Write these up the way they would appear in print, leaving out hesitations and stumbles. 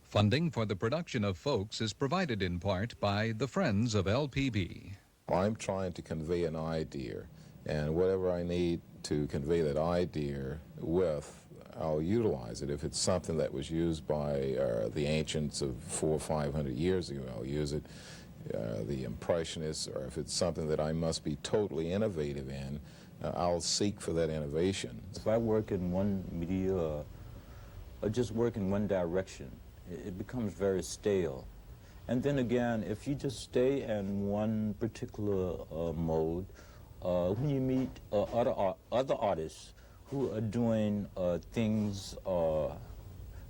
Funding for the production of Folks is provided in part by the Friends of LPB. I'm trying to convey an idea, and whatever I need to convey that idea with, I'll utilize it. If it's something that was used by the ancients of 400 or 500 years ago, I'll use it. The Impressionists, or if it's something that I must be totally innovative in, I'll seek for that innovation. If I work in one media or just work in one direction, it becomes very stale. And then again, if you just stay in one particular mode, when you meet other artists who are doing things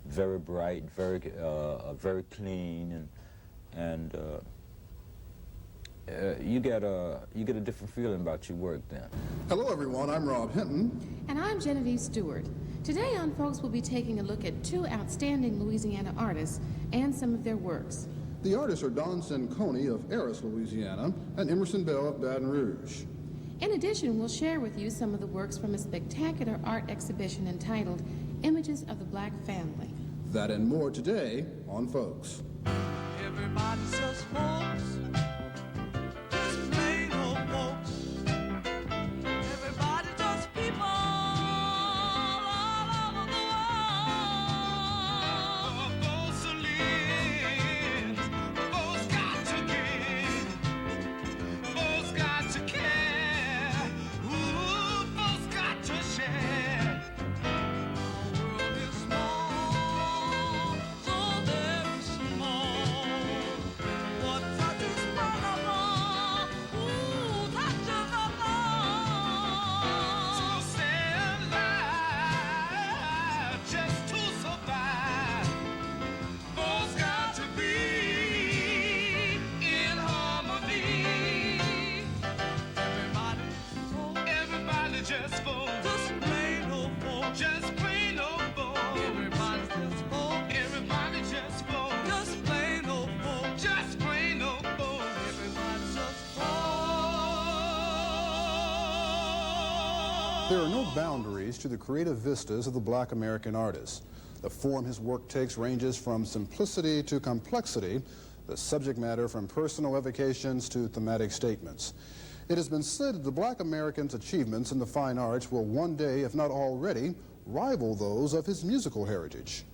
very bright, very clean, and you get a different feeling about your work then. Hello everyone, I'm Rob Hinton. And I'm Genevieve Stewart. Today on Folks, we'll be taking a look at two outstanding Louisiana artists and some of their works. The artists are Don Cincone of Eros, Louisiana, and Emerson Bell of Baton Rouge. In addition, we'll share with you some of the works from a spectacular art exhibition entitled Images of the Black Family. That and more today on Folks. Everybody says folks. Just plain old folks. Everybody just people all over the world. Folks to live, folks got to give, folks got to care, ooh, folks got to share. The world is small, so very small. What touches one of all, ooh, touches us all. To stay alive, just to survive, folks got to be in harmony. Everybody just folks. Just plain old folks. Just plain old folks. Everybody just folks. Everybody just folks. Just plain old folks. Just plain old folks. Everybody just folks. There are no boundaries to the creative vistas of the Black American artist. The form his work takes ranges from simplicity to complexity, the subject matter from personal evocations to thematic statements. It has been said that the Black American's achievements in the fine arts will one day, if not already, rival those of his musical heritage.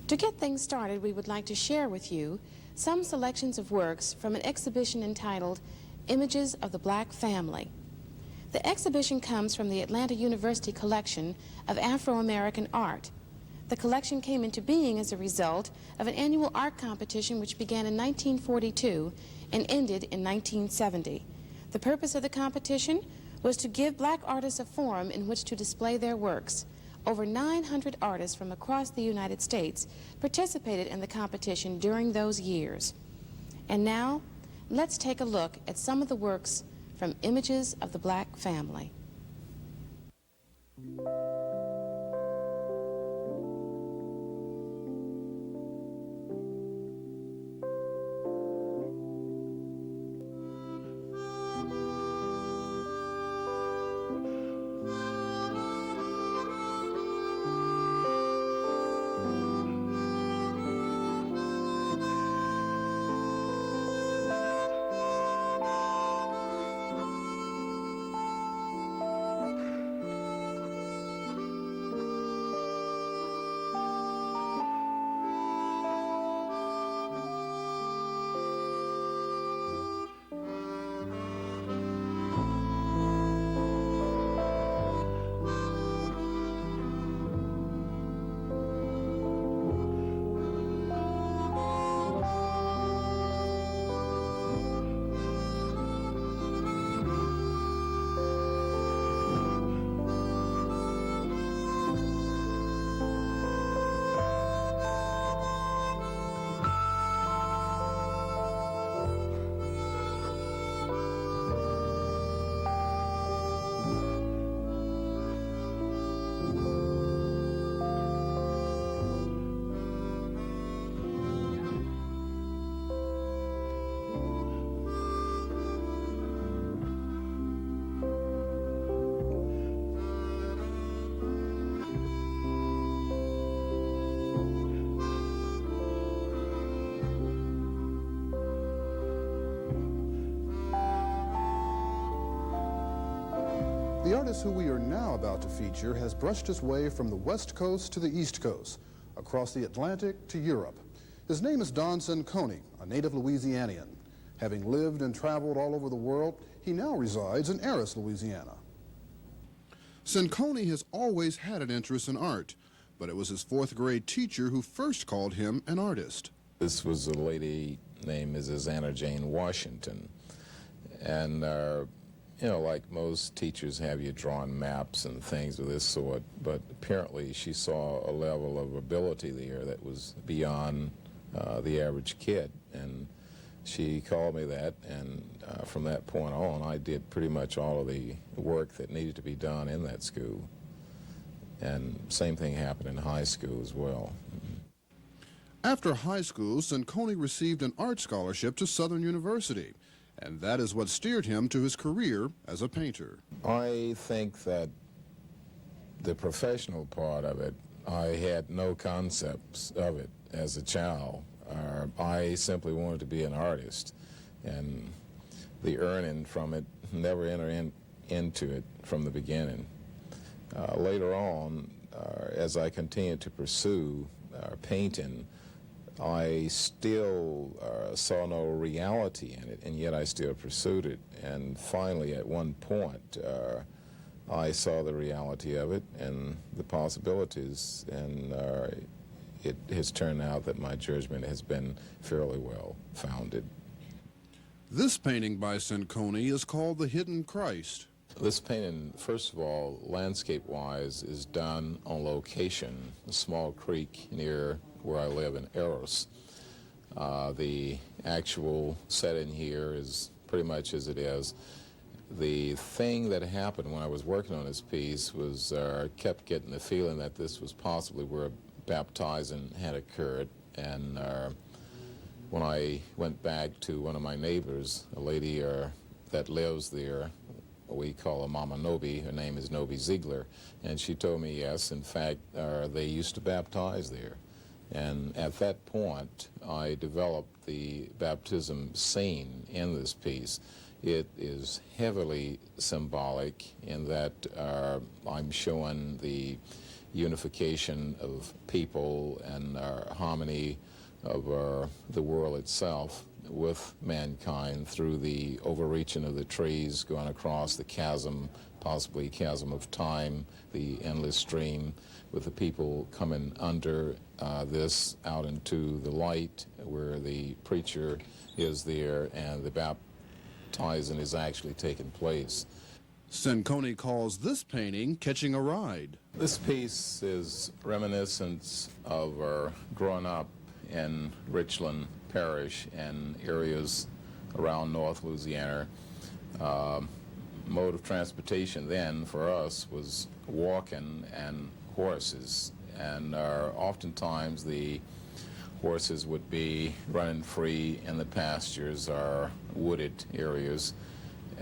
To get things started, we would like to share with you some selections of works from an exhibition entitled Images of the Black Family. The exhibition comes from the Atlanta University collection of Afro-American art. The collection came into being as a result of an annual art competition which began in 1942 and ended in 1970. The purpose of the competition was to give black artists a forum in which to display their works. Over 900 artists from across the United States participated in the competition during those years. And now, let's take a look at some of the works from Images of the Black Family. artist who we are now about to feature has brushed his way from the West Coast to the East Coast, across the Atlantic to Europe. His name is Don Cincone, a native Louisianian. Having lived and traveled all over the world, he now resides in Eros, Louisiana. Cincone has always had an interest in art, but it was his fourth-grade teacher who first called him an artist. This was a lady named Mrs. Anna Jane Washington, and you know, like most teachers have you drawing maps and things of this sort, but apparently she saw a level of ability there that was beyond the average kid, and she called me that, and from that point on I did pretty much all of the work that needed to be done in that school. And same thing happened in high school as well. After high school, Cincone received an art scholarship to Southern University, and that is what steered him to his career as a painter. I think that the professional part of it, I had no concepts of it as a child. I simply wanted to be an artist, and the earning from it never entered into it from the beginning. Later on, as I continued to pursue painting, I still saw no reality in it, and yet I still pursued it. And finally, at one point, I saw the reality of it and the possibilities, and it has turned out that my judgment has been fairly well founded. This painting by Cincone is called The Hidden Christ. This painting, first of all, landscape-wise, is done on location, a small creek near where I live in Eros. The actual setting here is pretty much as it is. The thing that happened when I was working on this piece was I kept getting the feeling that this was possibly where baptizing had occurred, and when I went back to one of my neighbors, a lady that lives there, we call her Mama Nobi, her name is Nobi Ziegler, and she told me yes, in fact, they used to baptize there. And at that point, I developed the baptism scene in this piece. It is heavily symbolic in that I'm showing the unification of people and harmony of the world itself with mankind through the overreaching of the trees going across the chasm, possibly chasm of time, the endless stream, with the people coming under this out into the light where the preacher is there and the baptizing is actually taking place. Cincone calls this painting Catching a Ride. This piece is reminiscent of growing up in Richland Parish and areas around North Louisiana. Mode of transportation then for us was walking and horses, and oftentimes the horses would be running free in the pastures or wooded areas,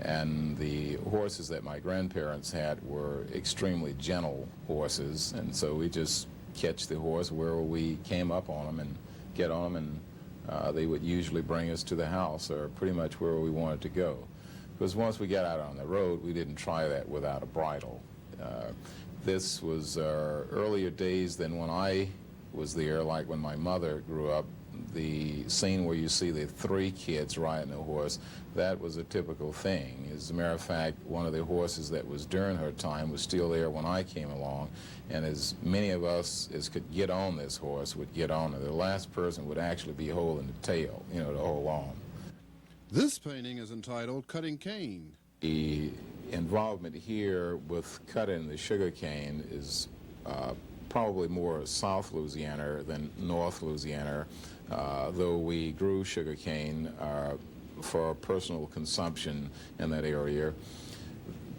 and the horses that my grandparents had were extremely gentle horses, and so we just catch the horse where we came up on them and get on them, and they would usually bring us to the house or pretty much where we wanted to go. Because once we got out on the road, we didn't try that without a bridle. This was earlier days than when I was there, like when my mother grew up. The scene where you see the three kids riding a horse, that was a typical thing. As a matter of fact, one of the horses that was during her time was still there when I came along, and as many of us as could get on this horse would get on it. The last person would actually be holding the tail, you know, to hold on. This painting is entitled Cuttin Cane. The involvement here with cutting the sugar cane is probably more South Louisiana than North Louisiana, though we grew sugar cane for personal consumption in that area.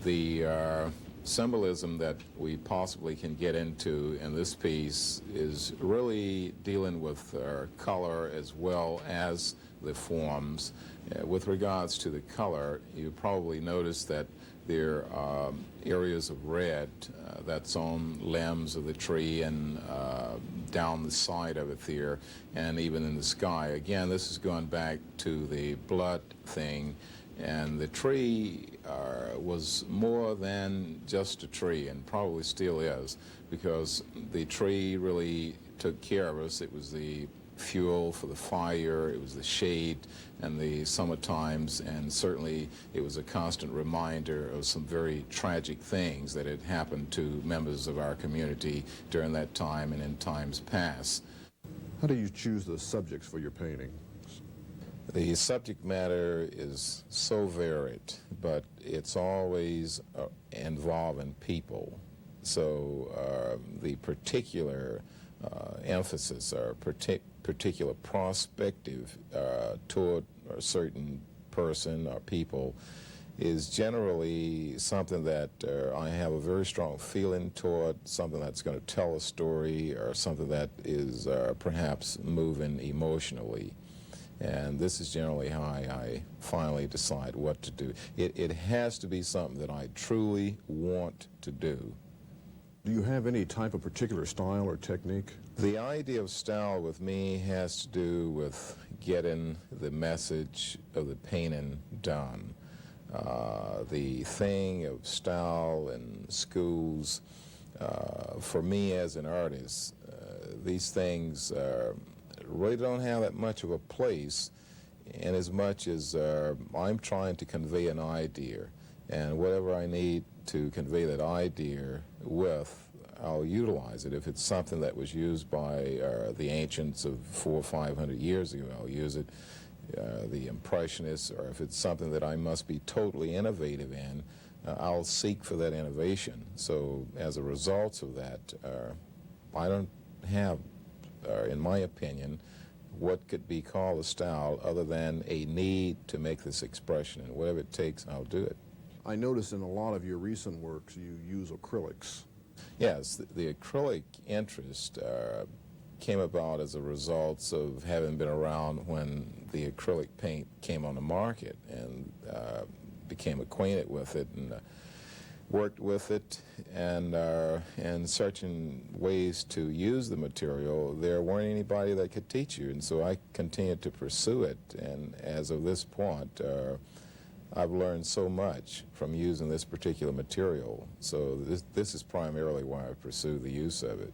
The symbolism that we possibly can get into in this piece is really dealing with color as well as the forms. With regards to the color, you probably notice that there are areas of red that's on limbs of the tree and down the side of it there, and even in the sky. Again, this is going back to the blood thing, And the tree was more than just a tree, and probably still is, because the tree really took care of us. It was the fuel for the fire, it was the shade in the summer times, and certainly it was a constant reminder of some very tragic things that had happened to members of our community during that time and in times past. How do you choose the subjects for your painting? The subject matter is so varied, but it's always involving people. So the particular emphasis or particular prospective toward a certain person or people is generally something that I have a very strong feeling toward, something that's going to tell a story or something that is perhaps moving emotionally. And this is generally how I finally decide what to do. It has to be something that I truly want to do. Do you have any type of particular style or technique? The idea of style with me has to do with getting the message of the painting done. The thing of style in schools, for me as an artist, these things really don't have that much of a place, in as much as I'm trying to convey an idea, and whatever I need to convey that idea with, I'll utilize it. If it's something that was used by the ancients of 400 or 500 years ago, I'll use it. The Impressionists, or if it's something that I must be totally innovative in, I'll seek for that innovation. So as a result of that, I don't have, in my opinion, what could be called a style other than a need to make this expression, and whatever it takes, I'll do it. I noticed in a lot of your recent works you use acrylics. Yes, the acrylic interest came about as a result of having been around when the acrylic paint came on the market, and became acquainted with it and worked with it, and searching ways to use the material. There weren't anybody that could teach you, and so I continued to pursue it, and as of this point, I've learned so much from using this particular material. So this is primarily why I pursue the use of it.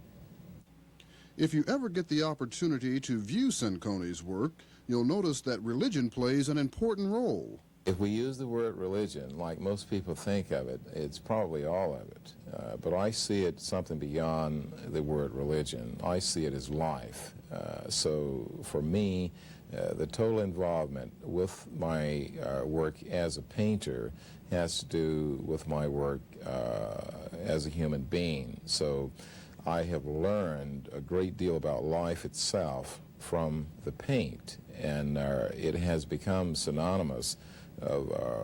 If you ever get the opportunity to view Cincone's work, you'll notice that religion plays an important role. If we use the word religion, like most people think of it, it's probably all of it. But I see it something beyond the word religion. I see it as life. So for me, the total involvement with my work as a painter has to do with my work as a human being. So I have learned a great deal about life itself from the paint, and it has become synonymous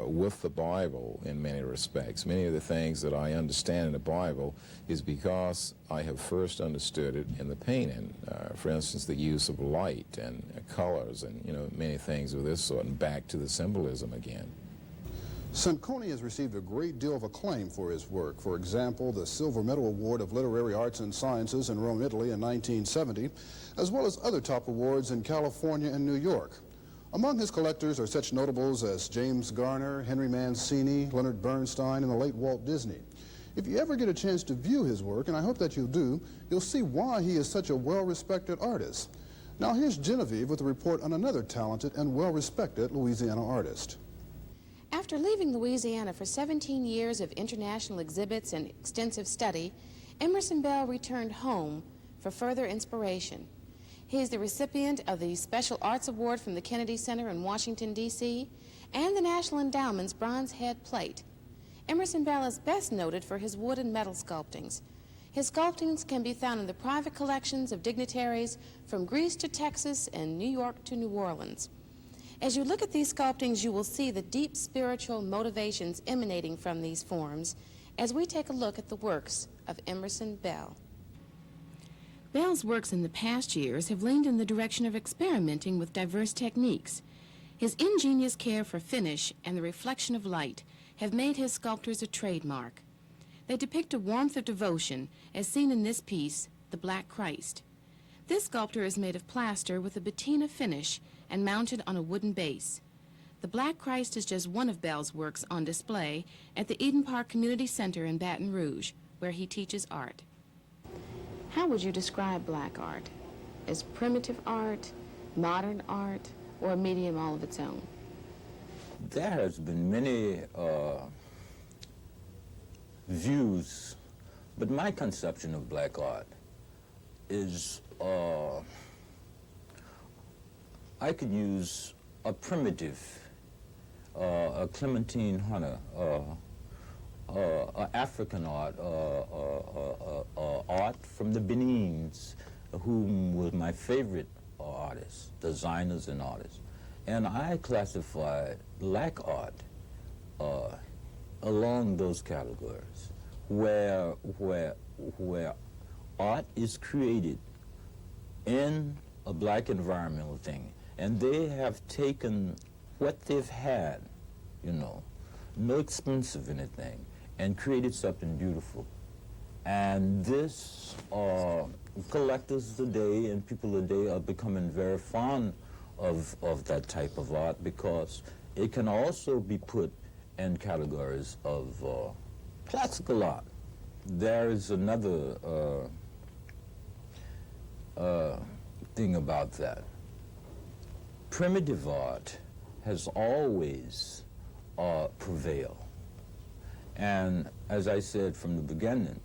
with the Bible in many respects. Many of the things that I understand in the Bible is because I have first understood it in the painting. For instance, the use of light and colors and, many things of this sort, and back to the symbolism again. Cincone has received a great deal of acclaim for his work. For example, the Silver Medal Award of Literary Arts and Sciences in Rome, Italy in 1970, as well as other top awards in California and New York. Among his collectors are such notables as James Garner, Henry Mancini, Leonard Bernstein, and the late Walt Disney. If you ever get a chance to view his work, and I hope that you do, you'll see why he is such a well-respected artist. Now here's Genevieve with a report on another talented and well-respected Louisiana artist. After leaving Louisiana for 17 years of international exhibits and extensive study, Emerson Bell returned home for further inspiration. He is the recipient of the Special Arts Award from the Kennedy Center in Washington, D.C., and the National Endowment's Bronze Head Plate. Emerson Bell is best noted for his wood and metal sculptings. His sculptings can be found in the private collections of dignitaries from Greece to Texas and New York to New Orleans. As you look at these sculptings, you will see the deep spiritual motivations emanating from these forms as we take a look at the works of Emerson Bell. Bell's works in the past years have leaned in the direction of experimenting with diverse techniques. His ingenious care for finish and the reflection of light have made his sculptures a trademark. They depict a warmth of devotion, as seen in this piece, The Black Christ. This sculpture is made of plaster with a patina finish and mounted on a wooden base. The Black Christ is just one of Bell's works on display at the Eden Park Community Center in Baton Rouge, where he teaches art. How would you describe black art? As primitive art, modern art, or a medium all of its own? There has been many views, but my conception of black art is I could use a primitive, a Clementine Hunter, African art, art from the Benins, whom was my favorite artists, designers and artists. And I classify black art along those categories, where art is created in a black environmental thing, and they have taken what they've had, you know, no expense of anything, and created something beautiful. And this, collectors today and people today are becoming very fond of that type of art, because it can also be put in categories of classical art. There is another thing about that. Primitive art has always prevailed. And as I said from the beginning,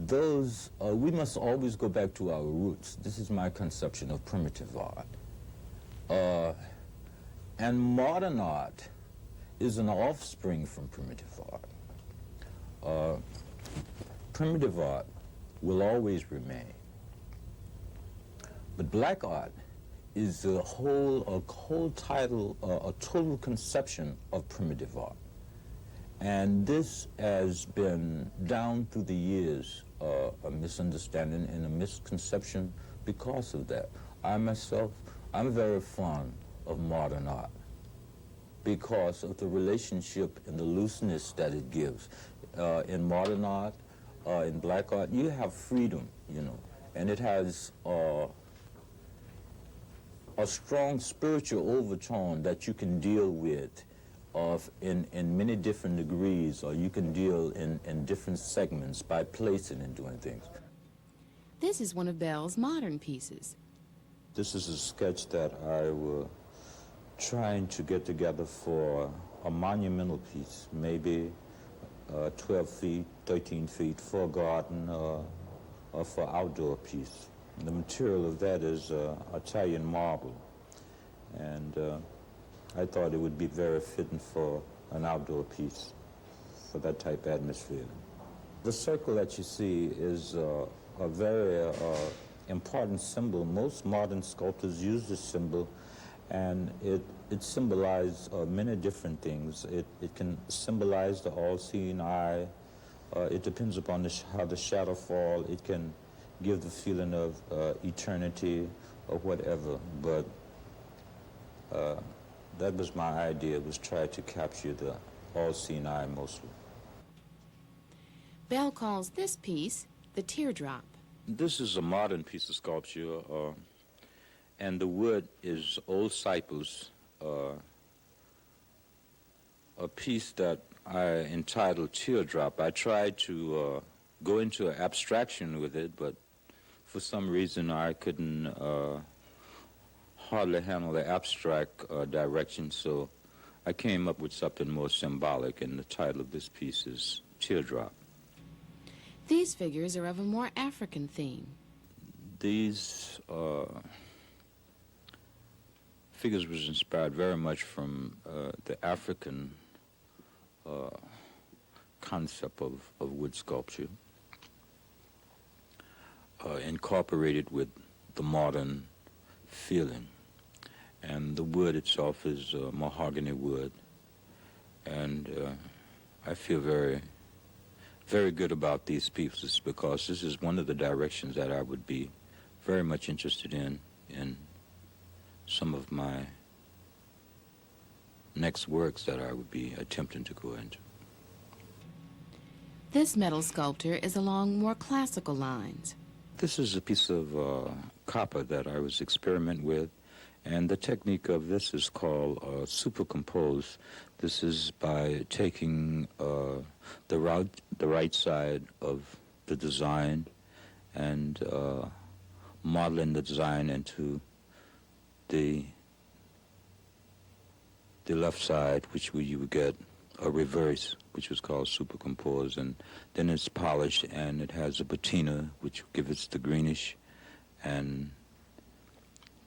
those, we must always go back to our roots. This is my conception of primitive art. And modern art is an offspring from primitive art. Primitive art will always remain. But black art is a total conception of primitive art. And this has been, down through the years, a misunderstanding and a misconception because of that. I myself, I'm very fond of modern art because of the relationship and the looseness that it gives. In modern art, in black art, you have freedom, you know, and it has a strong spiritual overtone that you can deal with in many different degrees, or you can deal in different segments by placing and doing things. This is one of Bell's modern pieces. This is a sketch that I was trying to get together for a monumental piece, maybe 12 feet, 13 feet, for a garden or for outdoor piece. The material of that is Italian marble, and I thought it would be very fitting for an outdoor piece, for that type of atmosphere. The circle that you see is a very important symbol. Most modern sculptors use this symbol, and it symbolizes many different things. It can symbolize the all-seeing eye. It depends upon how the shadow falls. It can give the feeling of eternity or whatever, but that was my idea, was try to capture the all-seeing eye mostly. Bell calls this piece the Teardrop. This is a modern piece of sculpture, and the wood is old cypress, a piece that I entitled Teardrop. I tried to go into an abstraction with it, but for some reason I couldn't hardly handle the abstract direction, so I came up with something more symbolic, and the title of this piece is Teardrop. These figures are of a more African theme. These figures was inspired very much from the African concept of wood sculpture, incorporated with the modern feeling. And the wood itself is mahogany wood, and I feel very, very good about these pieces, because this is one of the directions that I would be very much interested in some of my next works that I would be attempting to go into. This metal sculpture is along more classical lines. This is a piece of copper that I was experimenting with, And the technique of this is called supercompose. This is by taking the right side of the design and modeling the design into the left side, which you would get a reverse, which was called supercompose, and then it's polished and it has a patina, which gives it the greenish and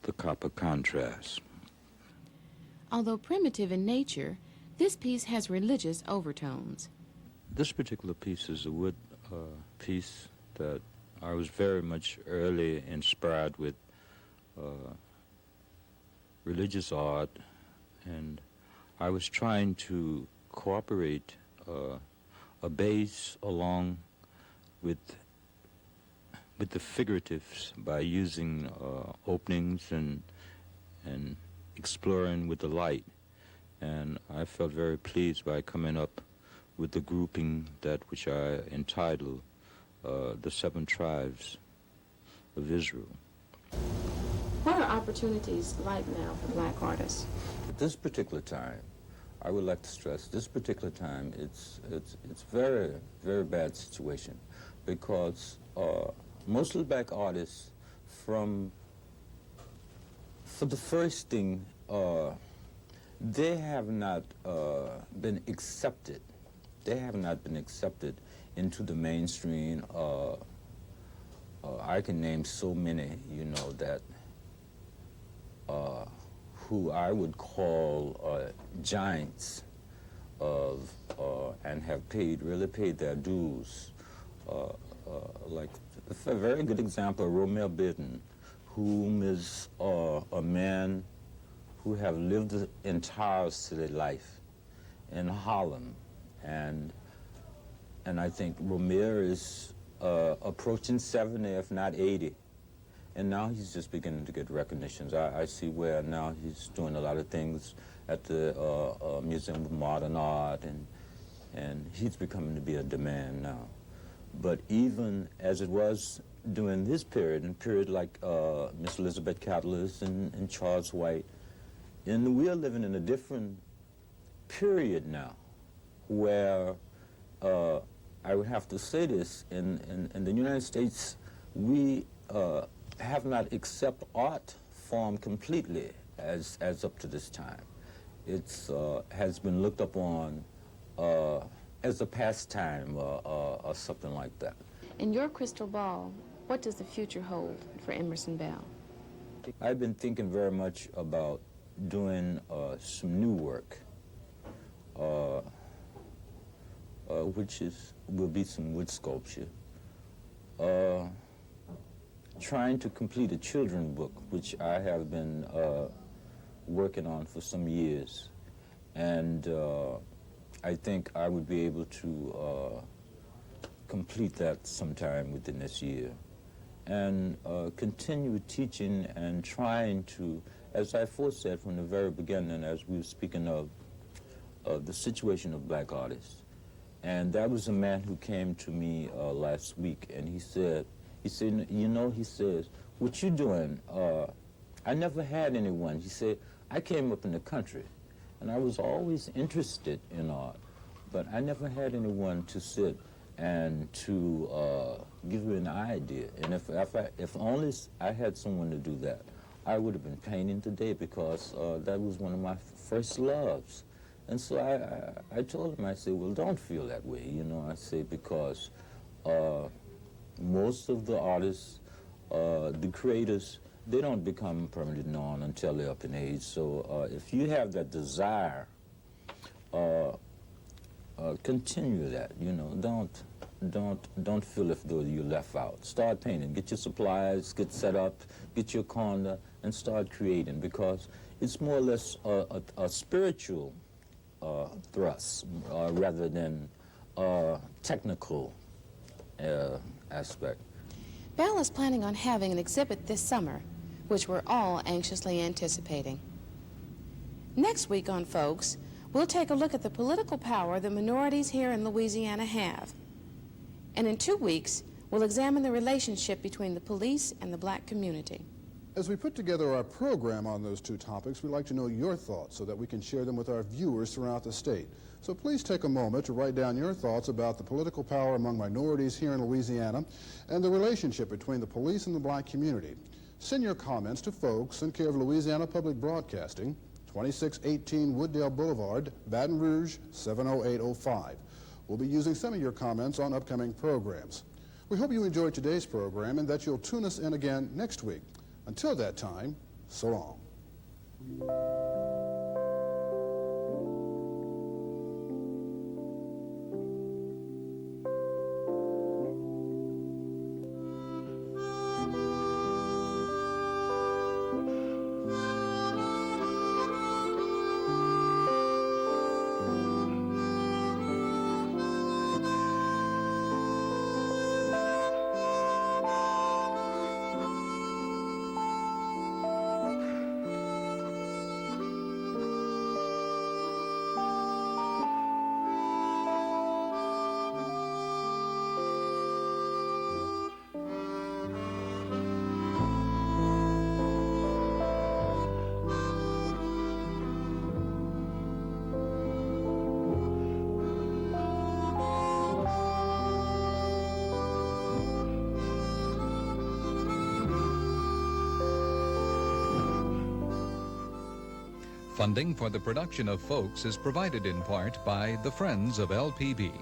the copper contrast. Although primitive in nature, this piece has religious overtones. This particular piece is a wood piece that I was very much early inspired with religious art, and I was trying to cooperate a base along with the figuratives by using openings and exploring with the light. And I felt very pleased by coming up with the grouping that which I entitled the 7 Tribes of Israel. What are opportunities like now for black artists? At this particular time, I would like to stress, this particular time, it's very, very bad situation, because most of the black artists, for the first thing, they have not been accepted. They have not been accepted into the mainstream. I can name so many, you know, that who I would call giants of, and have really paid their dues. Like a very good example, Romeo Biden, whom is a man who have lived the entire city life in Harlem, and I think Romeo is approaching 70, if not 80. And now he's just beginning to get recognitions. I see where now he's doing a lot of things at the Museum of Modern Art, and he's becoming to be a demand now. But even as it was during this period, and period like Miss Elizabeth Catalyst and Charles White, and we are living in a different period now, where I would have to say this, in the United States, we have not accepted art form completely as up to this time. It's has been looked upon as a pastime or something like that. In your crystal ball, what does the future hold for Emerson Bell? I've been thinking very much about doing some new work, which will be some wood sculpture. Trying to complete a children's book, which I have been working on for some years. And I think I would be able to complete that sometime within this year. And continue teaching and trying to, as I said from the very beginning, as we were speaking of the situation of black artists. And that was a man who came to me last week, and he said, you know, he says, what you doing? I never had anyone. He said, I came up in the country, and I was always interested in art, but I never had anyone to sit and to give me an idea. And if only I had someone to do that, I would have been painting today, because that was one of my first loves. And so I told him, I said, well, don't feel that way, you know. I say, because most of the artists, the creators, they don't become permanently known until they're up in age. So if you have that desire, continue that, you know. Don't feel as though you're left out. Start painting. Get your supplies, get set up, get your corner, and start creating, because it's more or less a spiritual thrust rather than technical aspect. Bell is planning on having an exhibit this summer, which we're all anxiously anticipating. Next week on Folks, we'll take a look at the political power the minorities here in Louisiana have. And in 2 weeks, we'll examine the relationship between the police and the black community. As we put together our program on those two topics, we'd like to know your thoughts so that we can share them with our viewers throughout the state. So please take a moment to write down your thoughts about the political power among minorities here in Louisiana and the relationship between the police and the black community. Send your comments to folks in care of Louisiana Public Broadcasting, 2618 Wooddale Boulevard, Baton Rouge, 70805. We'll be using some of your comments on upcoming programs. We hope you enjoyed today's program and that you'll tune us in again next week. Until that time, so long. Funding for the production of Folks is provided in part by the Friends of LPB.